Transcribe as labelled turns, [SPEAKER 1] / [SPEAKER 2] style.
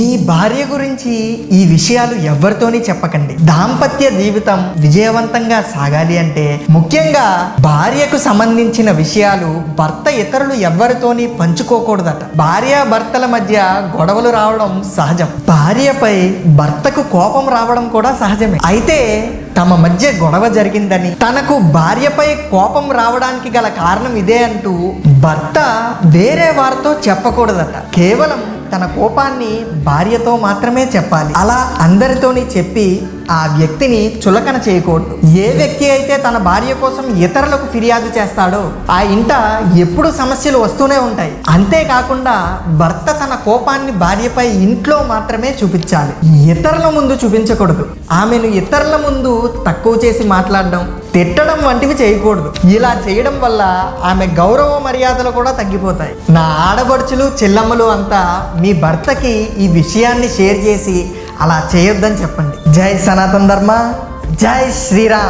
[SPEAKER 1] మీ భార్య గురించి ఈ విషయాలు ఎవరితోని చెప్పకండి. దాంపత్య జీవితం విజయవంతంగా సాగాలి అంటే ముఖ్యంగా భార్యకు సంబంధించిన విషయాలు భర్త ఇతరులు ఎవరితోని పంచుకోకూడదట. భార్య భర్తల మధ్య గొడవలు రావడం సహజం. భార్యపై భర్తకు కోపం రావడం కూడా సహజమే. అయితే తమ మధ్య గొడవ జరిగిందని, తనకు భార్యపై కోపం రావడానికి గల కారణం ఇదే అంటూ భర్త వేరే వారితో చెప్పకూడదట. కేవలం తన కోపాన్ని భార్యతో మాత్రమే చెప్పాలి. అలా అందరితోని చెప్పి ఆ వ్యక్తిని చులకన చేయకూడదు. ఏ వ్యక్తి అయితే తన భార్య కోసం ఇతరులకు ఫిర్యాదు చేస్తాడో ఆ ఇంట ఎప్పుడు సమస్యలు వస్తూనే ఉంటాయి. అంతేకాకుండా భర్త తన కోపాన్ని భార్యపై ఇంట్లో మాత్రమే చూపించాలి, ఇతరుల ముందు చూపించకూడదు. ఆమెను ఇతరుల ముందు తక్కువ చేసి మాట్లాడడం, తిట్టడం వంటివి చేయకూడదు. ఇలా చేయడం వల్ల ఆమె గౌరవ మర్యాదలు కూడా తగ్గిపోతాయి. నా ఆడబడుచులు చెల్లమ్మలు అంతా మీ భర్తకి ఈ విషయాన్ని షేర్ చేసి అలా చేయొద్దని చెప్పండి. జై సనాతన ధర్మ, జై శ్రీరామ్.